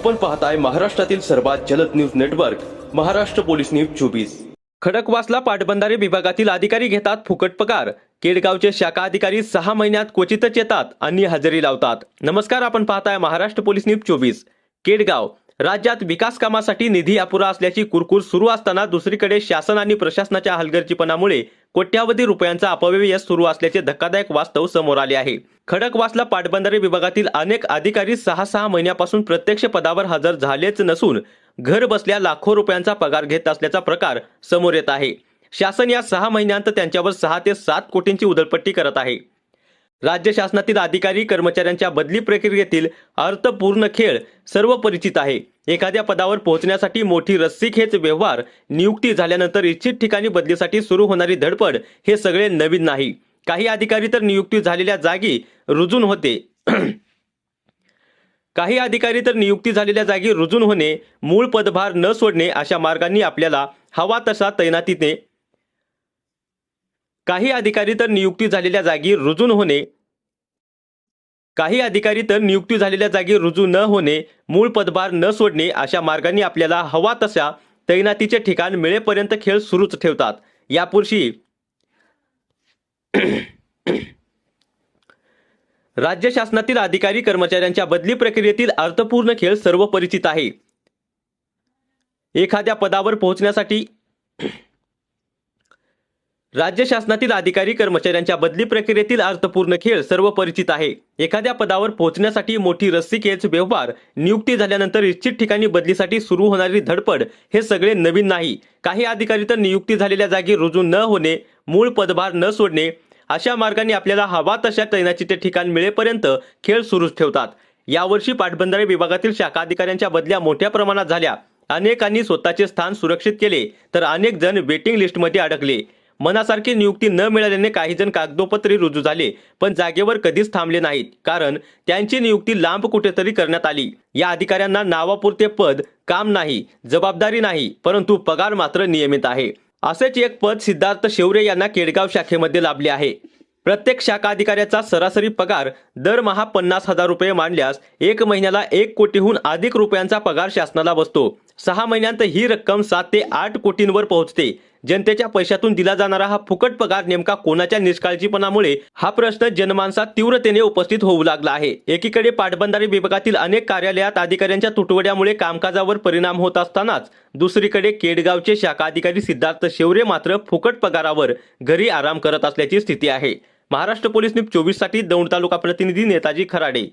आपण पाहताय महाराष्ट्रातील सर्वात जलद news network Maharashtra police news 24। Khadakwasla पाटबंधारे विभागातील अधिकारी घेतात फुकट पगार। केडगावचे शाखा अधिकारी 6 महिन्यात क्वचितच येतात आणि हजेरी लावतात। नमस्कार, आपण पाहताय महाराष्ट्र पोलीस न्यूज 24। केडगाव राज्यात विकास कामासाठी निधी अपुरा असल्याची कुरकूर सुरू असताना दुसरीकडे शासन आणि प्रशासनाच्या हलगर्जीपणामुळे कोट्यावधी रुपयांचा अपव्यय सुरू असल्याचे धक्कादायक वास्तव समोर आले आहे। खडकवासला पाटबंधारे विभागातील अनेक अधिकारी 6 महिन्यापासून प्रत्यक्ष पदावर हजर झालेच नसून घर बसल्या लाखो रुपयांचा पगार घेत असल्याचा प्रकार समोर येत आहे। शासन या 6 महिन्यांत त्यांच्यावर 6 ते 7 कोटींची उधळपट्टी करत आहे। राज्य शासनातील अधिकारी कर्मचाऱ्यांच्या बदली प्रक्रियेतील अर्थपूर्ण खेळ सर्व परिचित आहे। एखाद्या पदावर पोहोचण्यासाठी मोठी रस्सीखेच व्यवहार, नियुक्ती झाल्यानंतर इच्छित ठिकाणी बदलीसाठी सुरू होणारी धडपड हे सगळे नवीन नाही। काही अधिकारी तर नियुक्ती झालेल्या जागी रुजून होणे, मूळ पदभार न सोडणे अशा मार्गांनी आपल्याला हवा तसा तैनातीने काही अधिकारी तर नियुक्ती झालेल्या जागी रुजू न होणे, मूळ पदभार न सोडणे अशा मार्गांनी आपल्याला हवा तशा तैनातीचे ठिकाण मिळेपर्यंत खेळ सुरूच ठेवतात। यापुढे राज्य शासनातील अधिकारी कर्मचाऱ्यांच्या बदली प्रक्रियेतील अर्थपूर्ण खेळ सर्व परिचित आहे। एखाद्या पदावर पोहोचण्यासाठी राज्य शासनातील अधिकारी कर्मचाऱ्यांच्या बदली प्रक्रियेतील अर्थपूर्ण खेळ सर्व परिचित आहे। एखाद्या पदावर पोहोचण्यासाठी मोठी रस्सीखेच व्यवहार, नियुक्ती झाल्यानंतर इच्छित ठिकाणी बदलीसाठी सुरू होणारी धडपड हे सगळे नवीन नाही। काही अधिकारी तर नियुक्ती झालेल्या जागी रुजू न होणे, मूळ पदभार न सोडणे अशा मार्गाने आपल्याला हवा तशा तैनातीचे ठिकाण मिळेपर्यंत खेळ सुरूच ठेवतात। यावर्षी पाटबंधारे विभागातील शाखा अधिकाऱ्यांच्या बदल्या मोठ्या प्रमाणात झाल्या। अनेकांनी स्वतःचे स्थान सुरक्षित केले तर अनेक जण वेटिंग लिस्टमध्ये अडकले। मनासारखी नियुक्ती न मिळाल्याने काही जण कागदोपत्री रुजू झाले पण जागेवर कधीच थांबले नाहीत, कारण त्यांची नियुक्ती लांब कुठेतरी करण्यात आली। या अधिकाऱ्यांना नावापुरते पद, काम नाही, जबाबदारी नाही, परंतु पगार मात्र नियमित आहे। असेच एक पद सिद्धार्थ शेवरे यांना केडगाव शाखेमध्ये लाभले आहे। प्रत्येक शाखा अधिकाऱ्याचा सरासरी पगार दरमहा 50,000 रुपये मानल्यास 1 महिन्याला 1 कोटीहून अधिक रुपयांचा पगार शासनाला बसतो। 6 महिन्यांत ही रक्कम 7 ते 8 कोटींवर पोहोचते। जनतेच्या पैशातून दिला जाणारा हा फुकट पगार नेमका कोणाच्या निष्काळजीपणामुळे, हा प्रश्न जनमानसात तीव्रतेने उपस्थित होऊ लागला आहे। एकीकडे पाटबंधारे विभागातील अनेक कार्यालयात अधिकाऱ्यांच्या तुटवड्यामुळे कामकाजावर परिणाम होत असतानाच दुसरीकडे केडगावचे शाखा अधिकारी सिद्धार्थ शेवरे मात्र फुकट पगारावर घरी आराम करत असल्याची स्थिती आहे। महाराष्ट्र पोलीस न्यूज 24 साठी दौंड तालुका प्रतिनिधी नेताजी खराडे।